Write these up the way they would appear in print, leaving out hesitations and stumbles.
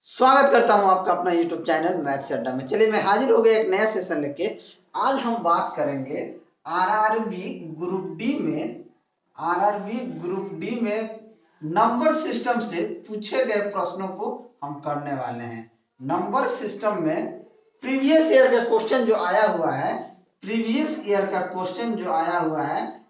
स्वागत करता हूं आपका अपना YouTube चैनल मैथ्स अड्डा में। चलिए मैं हाजिर हो गया एक नया सेशन लेके। आज हम बात करेंगे आरआरबी ग्रुप डी में नंबर सिस्टम से पूछे गए प्रश्नों को हम करने वाले हैं। नंबर सिस्टम में प्रीवियस ईयर का क्वेश्चन जो आया हुआ है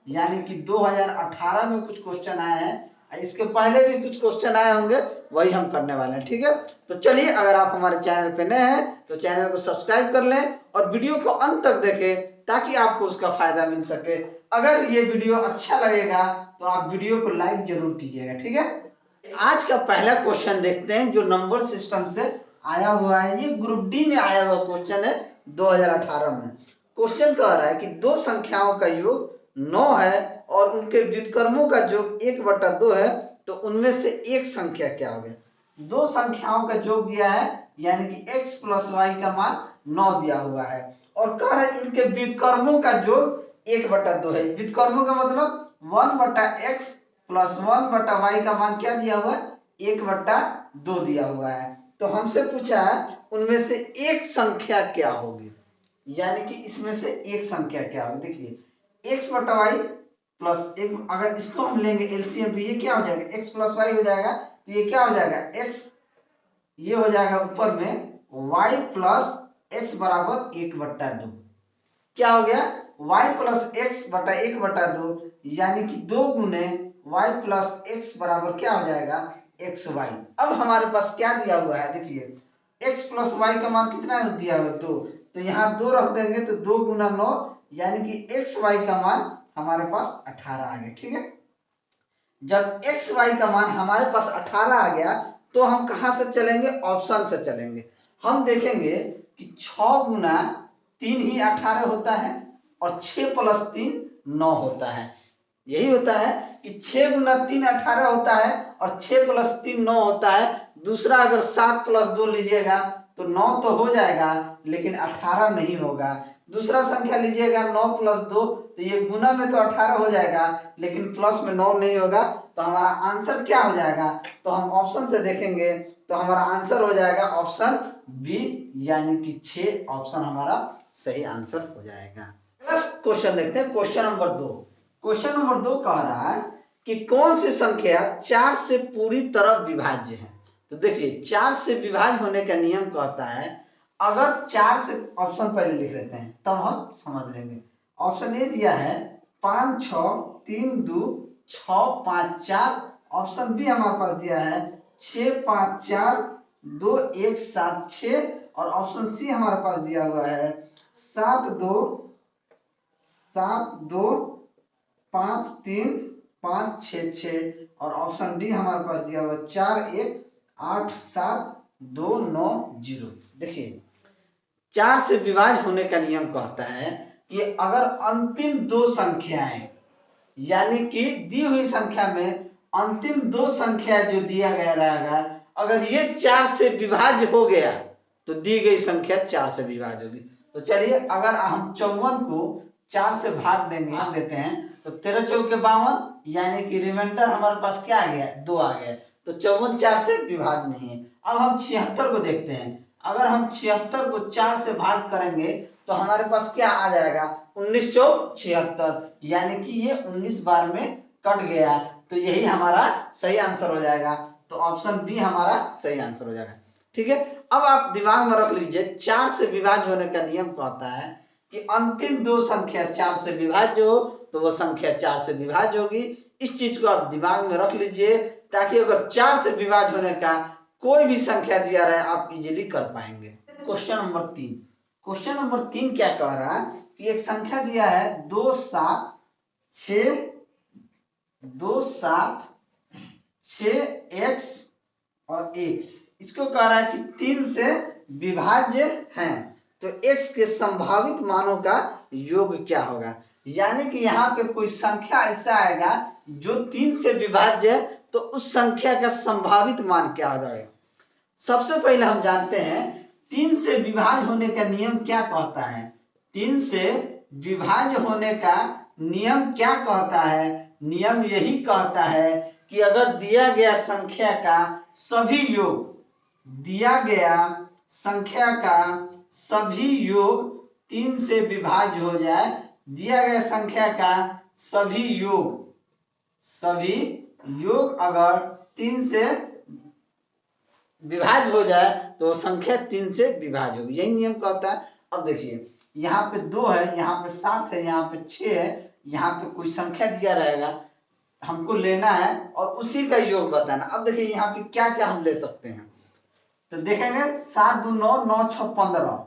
यानी कि 2018 में कुछ क्वेश्चन आए हैं, इसके पहले भी कुछ क्वेश्चन आए होंगे, वही हम करने वाले हैं। ठीक है, तो चलिए अगर आप हमारे चैनल पे नए हैं तो चैनल को सब्सक्राइब कर लें और वीडियो को अंत तक देखें ताकि आपको उसका फायदा मिल सके। अगर ये वीडियो अच्छा लगेगा तो आप वीडियो को लाइक जरूर कीजिएगा। ठीक है, आज का पहला क्वेश्चन देखते हैं जो नंबर सिस्टम से आया हुआ है। ये ग्रुप डी में आया हुआ क्वेश्चन है 2018 में। क्वेश्चन कह रहा है कि दो संख्याओं का योग 9 है और उनके व्युत्क्रमों का योग 1/2 है, तो उनमें से एक संख्या क्या होगी। दो संख्याओं का योग दिया है यानी कि x प्लस वाई का मान 9 दिया हुआ है और कह रहा है इनके व्युत्क्रमों का योग 1/2 है। व्युत्क्रमों का मतलब 1/x प्लस 1/y का मान क्या दिया हुआ है, 1/2 दिया हुआ है। तो हमसे पूछा है उनमें से एक संख्या क्या होगी, यानी कि इसमें से एक संख्या क्या होगी। देखिए x/y प्लस एक, अगर इसको हम लेंगे एलसीएम तो ये क्या हो जाएगा, x प्लस वाई हो जाएगा। तो ये क्या हो जाएगा, x ये हो जाएगा ऊपर में y प्लस एक्स बराबर 1/2। क्या हो गया, y प्लस एक्स बटा 1/2 यानी कि 2 गुने y प्लस एक्स बराबर क्या हो जाएगा, xy। अब हमारे पास क्या दिया हुआ है, देखिए x प्लस वाई का मान कितना दिया हुआ है, 2। तो यहाँ 2 रख देंगे तो 2 गुना 9 यानी कि xy का मान हमारे पास 18 आ गया। ठीक है, जब xy का मान हमारे पास 18 आ गया तो हम कहां से चलेंगे, ऑप्शन से चलेंगे। हम देखेंगे कि 6 गुना 3 ही 18 होता है और 6 प्लस 3 9 होता है। यही होता है कि 6 गुना 3 18 होता है और 6 प्लस 3 9 होता है। दूसरा अगर 7 प्लस 2 लीजिएगा तो 9 तो हो जाएगा लेकिन 18 नहीं होगा। दूसरा संख्या लीजिएगा 9 प्लस 2 तो ये गुना में तो 18 हो जाएगा लेकिन प्लस में 9 नहीं होगा। तो हमारा आंसर क्या हो जाएगा, तो हम ऑप्शन से देखेंगे तो हमारा आंसर हो जाएगा ऑप्शन बी यानी कि 6 ऑप्शन हमारा सही आंसर हो जाएगा। नेक्स्ट क्वेश्चन देखते हैं, क्वेश्चन नंबर 2। क्वेश्चन नंबर 2 कह रहा है कि कौन सी संख्या 4 से पूरी तरह विभाज्य है। तो देखिए 4 से विभाज्य होने का नियम कहता है, अगर 4 से, ऑप्शन पहले लिख लेते हैं तब हम समझ लेंगे। ऑप्शन ए दिया है 5 6 3 2 6 5 4। ऑप्शन बी हमारे पास दिया है 6 5 4 2 1 7 6 और ऑप्शन सी हमारे पास दिया हुआ है 7 2 5 3 5 6 6 और ऑप्शन डी हमारे पास दिया हुआ 4 1 8 7 2 9 0। देखिए 4 से विभाज्य होने का नियम कहता है कि अगर अंतिम दो संख्याएं, यानी कि दी हुई संख्या में अंतिम दो संख्या जो दिया गया रहेगा, अगर ये 4 से विभाज्य हो गया तो दी गई संख्या 4 से विभाज्य होगी। तो चलिए अगर हम 54 को 4 से भाग देते हैं तो 13 चौके 52 यानी कि रिमाइंडर हमारे पास क्या आ गया, 2 आ गया। तो 54 4 से विभाज्य नहीं है। अब हम 76 को देखते हैं, अगर हम 76 को 4 से भाग करेंगे तो हमारे पास क्या आ जाएगा, 19 चौक 76 यानी कि ये 19 बार में कट गया। तो यही हमारा सही आंसर हो जाएगा। तो ऑप्शन बी हमारा सही आंसर हो जाएगा। ठीक है, अब आप दिमाग में रख लीजिए 4 से विभाज्य होने का नियम कहता है कि अंतिम दो संख्या 4 से विभाज्य हो तो वो संख्या 4 से विभाज्य होगी। इस चीज को आप दिमाग में रख लीजिए ताकि अगर 4 से विभाज्य होने का कोई भी संख्या दिया रहे आप इजीली कर पाएंगे। Question number 3। क्वेश्चन नंबर 3 क्या कह रहा है कि एक संख्या दिया है 2 7 6 x और 1। इसको कह रहा है कि 3 से विभाज्य है तो x के संभावित मानों का योग क्या होगा। यानी कि यहाँ पे कोई संख्या ऐसा आएगा जो 3 से विभाज्य है तो उस संख्या का संभावित मान क्या हो जाएगा। सबसे पहले हम जानते हैं 3 से विभाज्य होने का नियम क्या कहता है। 3 से विभाज्य होने का नियम क्या कहता है, नियम यही कहता है कि अगर दिया गया संख्या का सभी योग दिया गया संख्या का सभी योग 3 से विभाज्य हो जाए, दिया गया संख्या का सभी योग अगर 3 से विभाज्य हो जाए तो संख्या 3 से विभाज्य होगी, यही नियम कहता है। अब देखिए यहाँ पे 2 है, यहाँ पे 7 है, यहाँ पे 6 है, यहाँ पे कोई संख्या दिया रहेगा, हमको लेना है और उसी का योग बताना। अब देखिए यहाँ पे क्या क्या हम ले सकते हैं, तो देखेंगे 7 2 9, 9 6 15,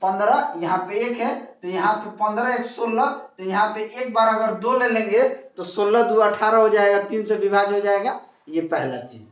15 यहाँ पे 1 है तो यहाँ पे 15 1 16, तो यहाँ पे एक बार अगर 2 ले लेंगे तो 16 2 18 हो जाएगा, 3 से विभाज्य हो जाएगा, ये पहला चीज।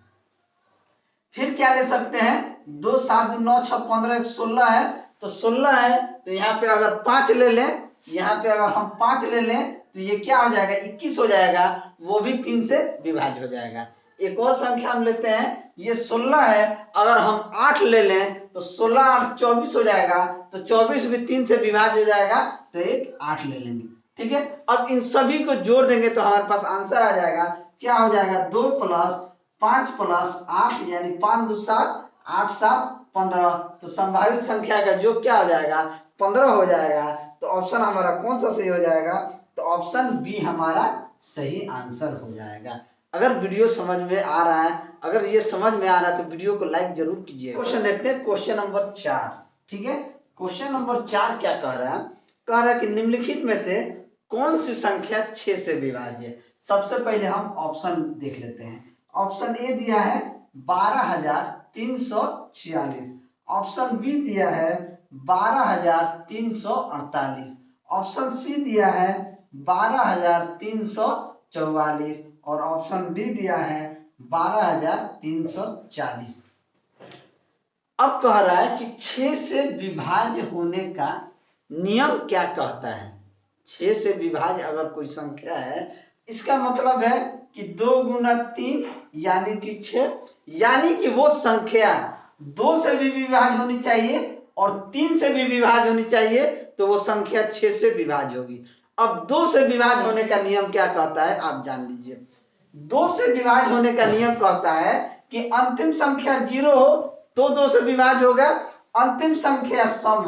फिर क्या ले सकते हैं, 2 7 2 9 6 15 1 16 है, तो 16 है तो यहाँ पे अगर 5 ले लें, यहाँ पे अगर हम 5 ले लें तो ये क्या हो जाएगा 21 हो जाएगा, वो भी 3 से विभाज्य हो जाएगा। एक और संख्या हम लेते हैं, ये 16 है, अगर हम 8 ले लें तो 16 8 24 हो जाएगा, तो 24 भी 3 से विभाज्य हो जाएगा, तो एक 8 ले लेंगे। ठीक है, अब इन सभी को जोड़ देंगे तो हमारे पास आंसर आ जाएगा, क्या हो जाएगा 2 + 5 + 8 यानी 5 2 7 8 7 15, तो संभावित संख्या का योग क्या हो जाएगा 15 हो जाएगा। तो ऑप्शन हमारा कौन सा सही हो जाएगा, तो ऑप्शन बी हमारा सही आंसर हो जाएगा। अगर वीडियो समझ में आ रहा है, अगर ये समझ में आ रहा है तो वीडियो को लाइक जरूर कीजिए। क्वेश्चन देखते हैं, क्वेश्चन नंबर 4। ठीक है, क्वेश्चन नंबर 4 क्या कह रहा है, कह रहा है कि निम्नलिखित में से कौन सी संख्या 6 से विभाज्य है। सबसे पहले हम ऑप्शन देख लेते हैं। ऑप्शन ए दिया है 12346, ऑप्शन बी दिया है 12348, ऑप्शन सी दिया है 12344 और ऑप्शन डी दिया है 12340। अब कह रहा है कि 6 से विभाज्य होने का नियम क्या कहता है। 6 से विभाज्य अगर कोई संख्या है, इसका मतलब है कि 2 × 3 यानी कि 6, यानी कि वो संख्या 2 से भी विभाज्य होनी चाहिए और 3 से भी विभाज्य होनी चाहिए, तो वो संख्या 6 से विभाज्य होगी। अब 2 से विभाज्य होने का नियम क्या कहता है आप जान लीजिए। 2 से विभाज्य होने का नियम कहता है कि अंतिम संख्या 0 हो तो 2 से विभाज्य होगा, अंतिम संख्या सम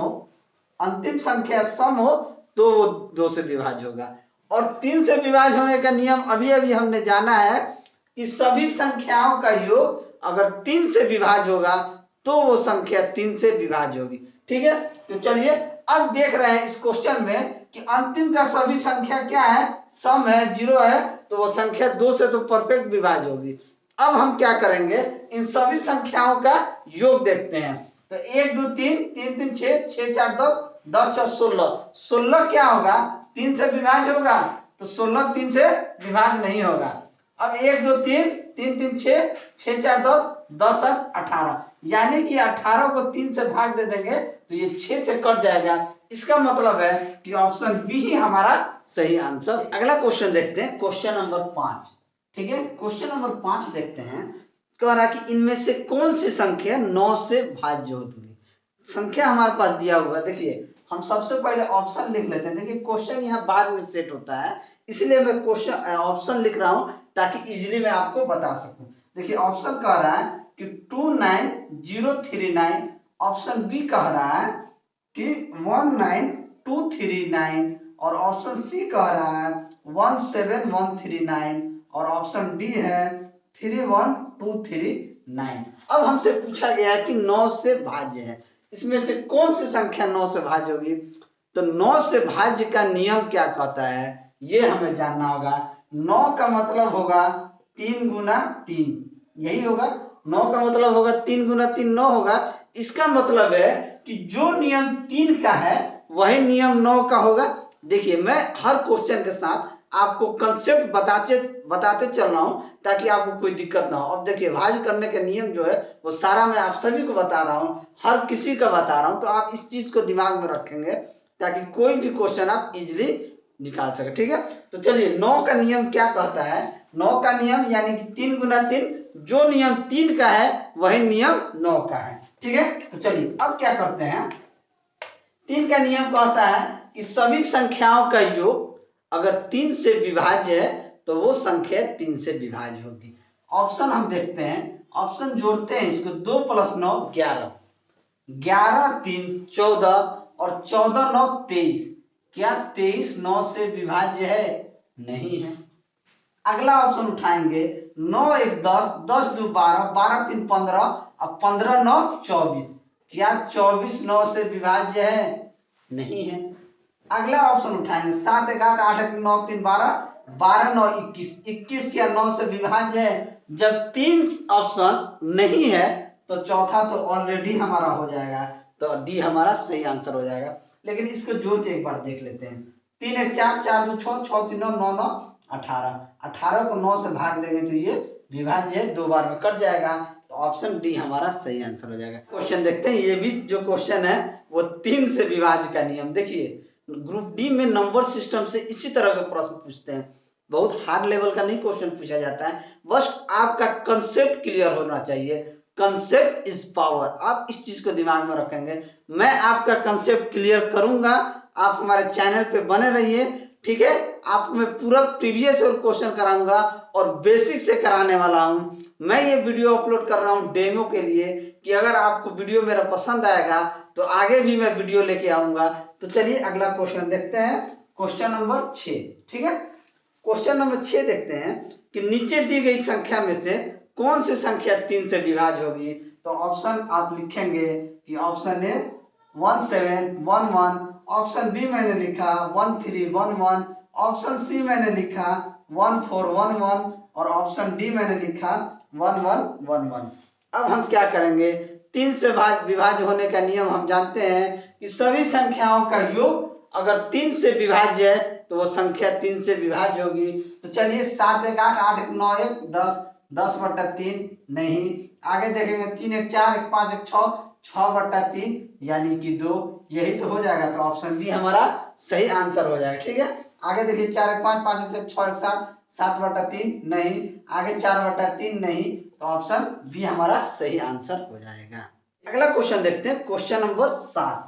हो तो वो 2 से विभाज्य होगा। और 3 से विभाज्य होने का नियम अभी अभी हमने जाना है कि सभी संख्याओं का योग अगर 3 से विभाज्य होगा तो वो संख्या 3 से विभाज्य होगी। ठीक है, तो चलिए अब देख रहे हैं इस क्वेश्चन में कि अंतिम का सभी संख्या क्या है, सम है, 0 है, तो वो संख्या 2 से तो परफेक्ट विभाज्य होगी। अब हम क्या करेंगे, इन सभी संख्याओं का योग देखते हैं। तो 1 2 3 3 3 6 6 4 10 10 4 16, 16 क्या होगा 3 से विभाज्य होगा, तो 16 3 से विभाज्य नहीं होगा। अब 1 2 3 3 3 6 6 4 10 10 18, यानी कि 18 को 3 से भाग दे देंगे तो ये 6 से कट जाएगा। इसका मतलब है कि ऑप्शन बी ही हमारा सही आंसर। अगला क्वेश्चन देखते हैं, क्वेश्चन नंबर 5। ठीक है, क्वेश्चन नंबर 5 देखते हैं, कह रहा है कि इनमें से कौन सी संख्या 9 से भाज्य होगी। संख्या हमारे पास दिया हुआ है, देखिए हम सबसे पहले ऑप्शन लिख लेते हैं। देखिए क्वेश्चन यहाँ बाद में सेट होता है, इसलिए मैं क्वेश्चन ऑप्शन लिख रहा हूं ताकि इजीली मैं आपको बता सकूं। देखिए ऑप्शन कह रहा है कि 29039, ऑप्शन बी कह रहा है कि 19239 और ऑप्शन सी कह रहा है 17139 और ऑप्शन डी है 31239। अब हमसे पूछा गया है कि 9 से भाज्य है, इसमें से कौन सी संख्या 9 से भाज्य होगी। तो 9 से भाज्य का नियम क्या कहता है ये हमें जानना होगा। 9 का मतलब होगा 3 × 3, यही होगा। 9 का मतलब होगा 3 × 3 9 होगा। इसका मतलब है कि जो नियम 3 का है वही नियम 9 का होगा। देखिए मैं हर क्वेश्चन के साथ आपको कंसेप्ट बताते चल रहा हूं ताकि आपको कोई दिक्कत ना हो। अब देखिए भाज्य करने का नियम जो है वो सारा मैं आप सभी को बता रहा हूं, हर किसी का बता रहा हूं, तो आप इस चीज को दिमाग में रखेंगे ताकि कोई भी क्वेश्चन आप इजिली निकाल सके। ठीक है, तो चलिए 9 का नियम क्या कहता है। 9 का नियम यानी कि 3 × 3, जो नियम 3 का है वही नियम 9 का है। ठीक है, तो चलिए अब क्या करते हैं। 3 का नियम कहता है कि सभी संख्याओं का योग अगर 3 से विभाज्य है तो वो संख्या 3 से विभाज्य होगी। ऑप्शन हम देखते हैं, ऑप्शन जोड़ते हैं इसको, 2 + 9 11, 11 3 14 और 14 9 23। क्या 23 9 से विभाज्य है? नहीं है। अगला ऑप्शन उठाएंगे, 9 1 10, 10 2 12, 12 3 15 और 15 9 24। क्या 24 9 से विभाज्य है? नहीं है। अगला ऑप्शन उठाएंगे, 7 1 8, 8 1 9 3 12, 12 9 21, 21 क्या 9 से विभाज्य है? जब 3 ऑप्शन नहीं है तो चौथा तो ऑलरेडी हमारा हो जाएगा, तो डी हमारा सही आंसर हो जाएगा। लेकिन इसको जोड़ के एक बार देख लेते हैं, 3 1 4, 4 2 6, 6 3 9, 9 9 18, 18 को 9 से भाग देंगे तो ये विभाज्य है, 2 बार में कट जाएगा, तो ऑप्शन डी हमारा सही आंसर हो जाएगा। क्वेश्चन देखते हैं, ये भी जो क्वेश्चन है वो 3 से विभाज्य का नियम। देखिए ग्रुप डी में नंबर सिस्टम से इसी तरह के प्रश्न पूछते हैं, बहुत हार्ड लेवल का नहीं क्वेश्चन पूछा जाता है, बस आपका कंसेप्ट क्लियर होना चाहिए। कंसेप्ट इज पावर, आप इस चीज को दिमाग में रखेंगे। मैं आपका कंसेप्ट क्लियर करूंगा, आप हमारे चैनल पे बने रहिए, ठीक है। आपको मैं पूरा प्रीवियस और क्वेश्चन कराऊंगा और बेसिक से कराने वाला हूं। मैं ये वीडियो अपलोड कर रहा हूं डेमो के लिए, कि अगर आपको वीडियो मेरा पसंद आएगा तो आगे भी मैं वीडियो लेके आऊंगा। तो चलिए अगला क्वेश्चन देखते हैं, क्वेश्चन नंबर 6, ठीक है। क्वेश्चन नंबर 6 देखते हैं कि नीचे दी गई संख्या में से कौन सी संख्या 3 से विभाज्य होगी। तो ऑप्शन आप लिखेंगे कि ऑप्शन ए 1711, ऑप्शन बी मैंने लिखा 1311, ऑप्शन सी मैंने लिखा 1411 और ऑप्शन डी मैंने लिखा 1111। अब हम क्या करेंगे, 3 से विभाज्य होने का नियम हम जानते हैं कि सभी संख्याओं का योग अगर 3 से विभाज्य है तो वो संख्या 3 से विभाज्य होगी। तो चलिए 7 1 8, 8 1 9 1 10, 10/3 नहीं। आगे देखेंगे 3 1 4, 1 5 1 6, 6/3 यानी कि 2, यही तो हो जाएगा, तो ऑप्शन बी हमारा सही आंसर हो जाएगा, ठीक है। आगे देखिए 4 1 5, 5 1 6 1 7, 7/3 नहीं। आगे 4/3 नहीं, तो ऑप्शन बी हमारा सही आंसर हो जाएगा। अगला क्वेश्चन देखते हैं, क्वेश्चन नंबर 7।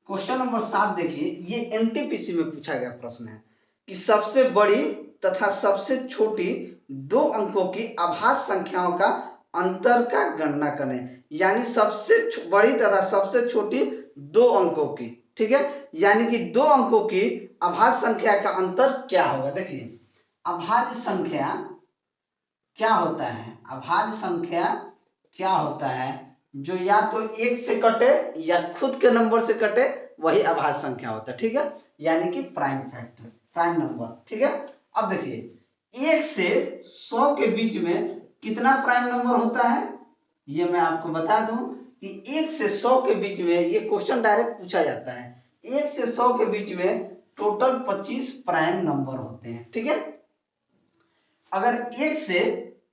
क्वेश्चन नंबर 7 देखिए, ये एनटीपीसी में पूछा गया प्रश्न है कि सबसे बड़ी तथा सबसे छोटी 2 अंकों की अभाज्य संख्याओं का अंतर का गणना करें। यानी सबसे बड़ी तथा सबसे छोटी 2 अंकों की, ठीक है, यानी कि 2 अंकों की अभाज्य संख्या का अंतर क्या होगा। देखिए अभाज्य संख्या क्या होता है, अभाज्य संख्या क्या होता है, जो या तो 1 से कटे या खुद के नंबर से कटे, वही अभाज्य संख्या होता है, ठीक है, यानी कि प्राइम फैक्टर, प्राइम नंबर, ठीक है। अब देखिए 1 से 100 के बीच में कितना प्राइम नंबर होता है, ये मैं आपको बता दूं कि 1 से 100 के बीच में, ये क्वेश्चन डायरेक्ट पूछा जाता है, 1 से 100 के बीच में टोटल 25 प्राइम नंबर होते हैं, ठीक है। अगर 1 से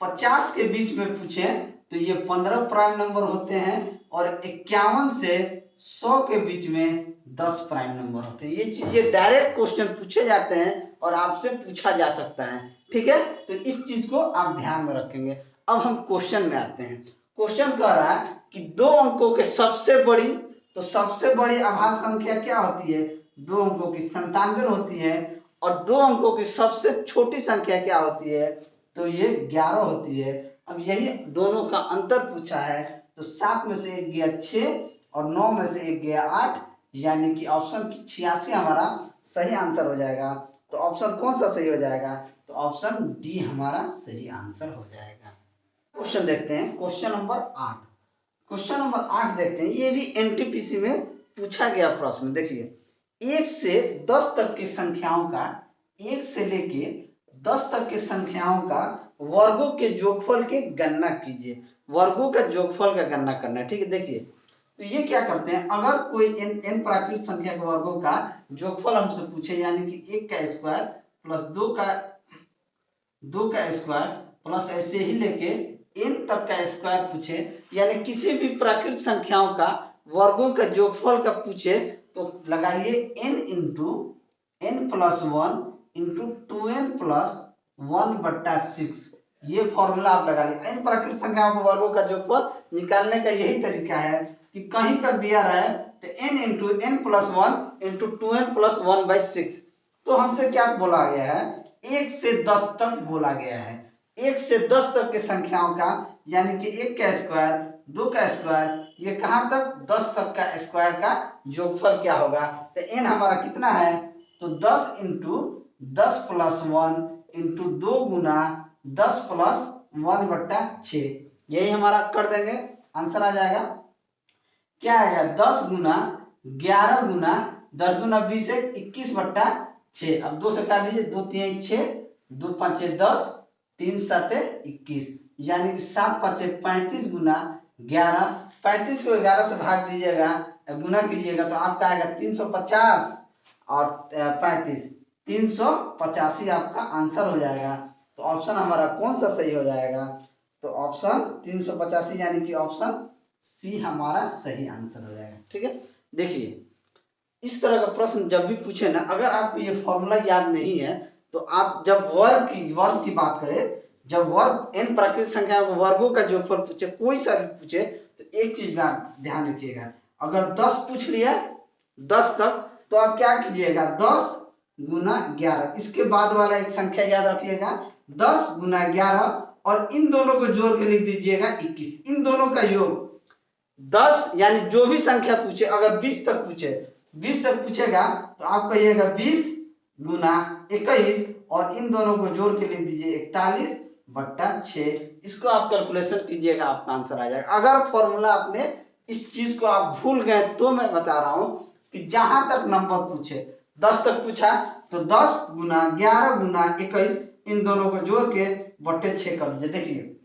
50 के बीच में पूछे तो ये 15 प्राइम नंबर होते हैं, और 51 से 100 के बीच में 10 प्राइम नंबर होते हैं। ये चीजें डायरेक्ट क्वेश्चन पूछे जाते हैं और आपसे पूछा जा सकता है, ठीक है, तो इस चीज को आप ध्यान में रखेंगे। अब हम क्वेश्चन में आते हैं। क्वेश्चन कह रहा है कि 2 अंकों के सबसे बड़ी, तो सबसे बड़ी अभाज्य संख्या क्या होती है, 2 अंकों की 97 होती है, और 2 अंकों की सबसे छोटी संख्या क्या होती है, तो ये 11 होती है। अब यही दोनों का अंतर पूछा है, तो 7 में से 1 गया 6 और 9 में से 1 गया 8, यानी कि ऑप्शन 86 हमारा सही आंसर हो जाएगा। तो ऑप्शन कौन सा सही हो जाएगा, तो ऑप्शन डी हमारा सही आंसर हो जाएगा। क्वेश्चन देखते हैं, क्वेश्चन नंबर 8। क्वेश्चन नंबर 8 देखते हैं, ये भी एनटीपीसी में पूछा गया प्रश्न। देखिए 1 से 10 तक की संख्याओं का, 1 से लेके 10 तक की संख्याओं का वर्गों के जोगफल की गणना कीजिए। वर्गों का जोगफल का गणना करना है, ठीक है। देखिए तो ये क्या करते हैं, अगर कोई n प्राकृत संख्या के वर्गों का जोगफल हमसे पूछे, यानी कि 1 का स्क्वायर प्लस 2 का स्क्वायर प्लस ऐसे ही लेके n तक का स्क्वायर पूछे, यानी किसी भी प्राकृत संख्याओं का वर्गों का जोगफल का पूछे, तो लगाइए n into n plus 1 into 2n plus 1/6। ये फॉर्मूला आप लगा लीजिए। n प्राकृत संख्याओं के वर्गों का जोगफल निकालने का यही तरीका है कि कहीं तक दिया रहे तो n into n plus 1 into 2n plus 1/6। तो हमसे क्या बोला गया है, 1 से 10 तक बोला गया है, 1 से 10 तक के संख्याओं का, यानी कि 1 का स्क्वायर, 2 का स्क्वायर, ये कहां तक 10 तक का स्क्वायर का योगफल क्या होगा। तो n हमारा कितना है, तो 10 इंटू 10 प्लस 1 इंटू 2 गुना 10 प्लस 1/6, यही हमारा कर देंगे, आंसर आ जाएगा। क्या आएगा, 10 गुना 11 गुना 10 दूना 20 है 21/6। अब 2 से काट दीजिए, 2 3 6, 2 5 10, 3 7 21, यानी कि 7 5 35 गुना 11, 35 को 11 से भाग दीजिएगा, गुना कीजिएगा तो आपका आएगा 350 और 35, 385 आपका आंसर हो जाएगा। तो ऑप्शन हमारा कौन सा सही हो जाएगा, तो ऑप्शन 385 यानी कि ऑप्शन सी हमारा सही आंसर हो जाएगा। ठीक है, देखिए इस तरह का प्रश्न जब भी पूछे ना, अगर आपको ये फॉर्मूला याद नहीं है तो आप जब वर्ग की बात करें, जब वर्ग n प्राकृतिक संख्याओं को वर्गों का जोड़फल पूछे, कोई सा भी पूछे, तो एक चीज में आप ध्यान रखिएगा, अगर 10 पूछ लिया 10 तक तो आप क्या कीजिएगा, 10 गुना 11, इसके बाद वाला एक संख्या याद रखिएगा 10 गुना 11, और इन दोनों को जोड़ के लिख दीजिएगा 21, इन दोनों का योग 10, यानी जो भी संख्या पूछे, अगर 20 तक पूछे, 20 तक पूछेगा तो आप कहिएगा 20 गुना 21, और इन दोनों को जोड़ के लिख दीजिए 41/6, इसको आप कैलकुलेशन कीजिएगा, आपका आंसर आ जाएगा। अगर फॉर्मूला आपने इस चीज को आप भूल गए तो मैं बता रहा हूं कि जहां तक नंबर पूछे, 10 तक पूछा तो 10 गुना 11 गुना 21, इन दोनों को जोड़ के बट्टे 6 कर दीजिए। देखिए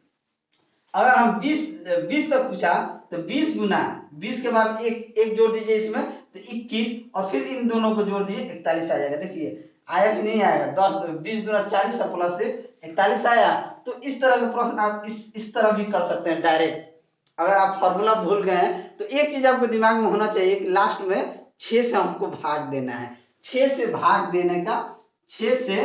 अगर हम 20 तक पूछा तो 20 गुना 20 के बाद एक जोड़ दीजिए इसमें तो 21, और फिर इन दोनों को जोड़ दीजिए 41 आ जाएगा। देखिए आया कि नहीं आएगा, 10 20 गुना 40 प्लस से 41 आया। तो इस तरह के प्रश्न आप इस तरह भी कर सकते हैं डायरेक्ट। अगर आप फॉर्मूला भूल गए हैं तो एक चीज आपको दिमाग में होना चाहिए कि लास्ट में 6 से हमको भाग देना है, 6 से भाग देने का, 6 से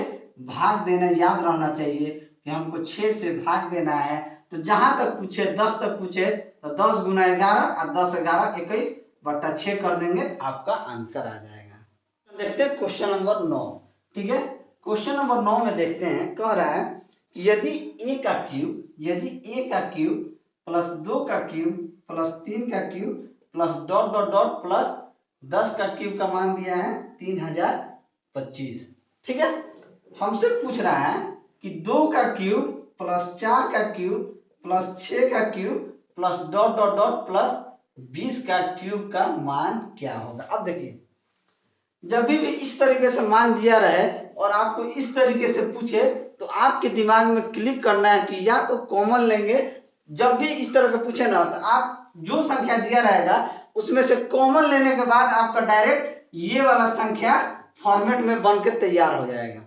भाग देना याद रहना चाहिए कि हमको 6 से भाग देना है। तो जहां तक पूछे 10 तक पूछे तो 10 गुना 11 और 10 11 21/6 कर देंगे, आपका आंसर आ जाएगा। देखते हैं क्वेश्चन नंबर 9। ठीक है, क्वेश्चन नंबर 9 में देखते हैं, कह रहा है कि यदि a का क्यूब प्लस 2 का क्यूब प्लस 3 का cube plus dot dot dot plus 10 का क्यूब का मान दिया है 3025। ठीक है, हमसे पूछ रहा है कि 2 का क्यूब प्लस 4 का क्यूब प्लस 6 का cube plus dot dot dot plus 20 का क्यूब का मान क्या होगा। अब देखिए जब भी इस तरीके से मान दिया रहे और आपको इस तरीके से पूछे तो आपके दिमाग में क्लिक करना है कि या तो कॉमन लेंगे, जब भी इस तरह का पूछे ना तो आप जो संख्या दिया रहेगा उसमें से कॉमन लेने के बाद आपका डायरेक्ट ये वाला संख्या फॉर्मेट में बन के तैयार हो जाएगा।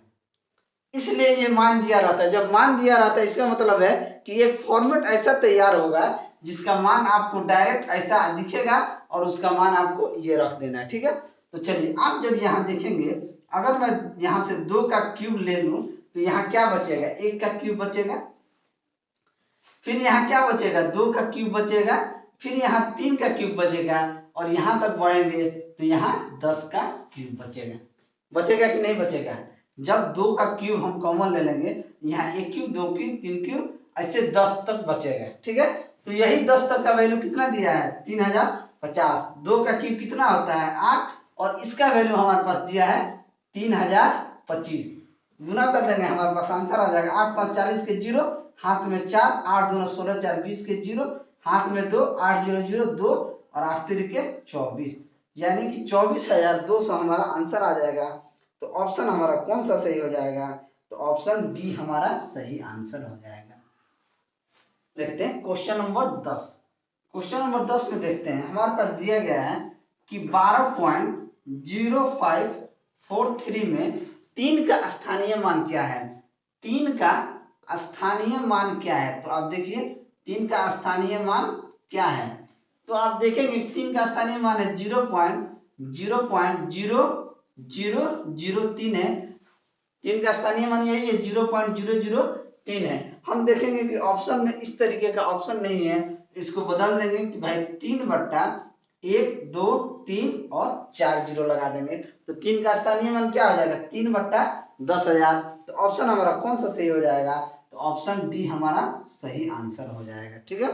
इसलिए ये मान दिया रहता है, जब मान दिया रहता है इसका मतलब है कि एक फॉर्मेट ऐसा तैयार होगा जिसका मान आपको डायरेक्ट ऐसा दिखेगा और उसका मान आपको ये रख देना है। ठीक है, तो चलिए आप जब यहाँ देखेंगे, अगर मैं यहाँ से 2 का क्यूब ले लूं तो यहाँ क्या बचेगा, 1 का क्यूब बचेगा, फिर यहाँ क्या बचेगा, 2 का क्यूब बचेगा, फिर यहाँ 3 का क्यूब बचेगा, और यहाँ तक बढ़ेंगे तो यहाँ 10 का क्यूब बचेगा। बचेगा कि नहीं बचेगा, जब 2 का क्यूब हम कॉमन ले लेंगे, यहाँ 1 क्यूब 2 क्यूब 3 क्यूब ऐसे 10 तक बचेगा। ठीक है, तो यही 10 तक का वैल्यू कितना दिया है 3050। 2 का क्यूब कितना होता है 8, और इसका वैल्यू हमारे पास दिया है 3025। गुना कर देंगे हमारे पास आंसर आ जाएगा 8 5 40 के 0, हाथ में 4, 8 दूना 16 4 20 के 0, हाथ में 2, 8 0 0 2 और 8 3 के 24, यानी कि 24,200 हमारा आंसर आ जाएगा। तो ऑप्शन हमारा कौन सा सही हो जाएगा, तो ऑप्शन डी हमारा सही आंसर हो जाएगा। देखते हैं क्वेश्चन नंबर 10। क्वेश्चन नंबर 10 में देखते हैं, हमारे पास दिया गया है कि 12.0543 में 3 का स्थानीय मान क्या है। 3 का स्थानीय मान क्या है, तो आप देखिए 3 का स्थानीय मान क्या है, तो आप देखेंगे 3 का स्थानीय मान है 0.0003 है। 3 का स्थानीय मान यही है 0.003 है। हम देखेंगे कि ऑप्शन में इस तरीके का ऑप्शन नहीं है, इसको बदल देंगे कि भाई 3/1 2 3 और 4 जीरो लगा देंगे, तो 3 का स्थानीय मान क्या हो जाएगा 3/10,000। तो ऑप्शन हमारा कौन सा सही हो जाएगा, तो ऑप्शन डी हमारा सही आंसर हो जाएगा। ठीक है,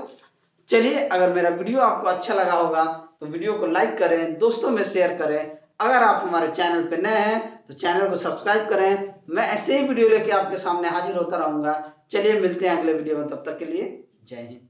चलिए अगर मेरा वीडियो आपको अच्छा लगा होगा तो वीडियो को लाइक करें, दोस्तों में शेयर करें। अगर आप हमारे चैनल पे नए हैं तो चैनल को सब्सक्राइब करें। मैं ऐसे ही वीडियो लेके आपके सामने हाजिर होता रहूंगा। चलिए मिलते हैं अगले वीडियो में, तब तक के लिए जय हिंद।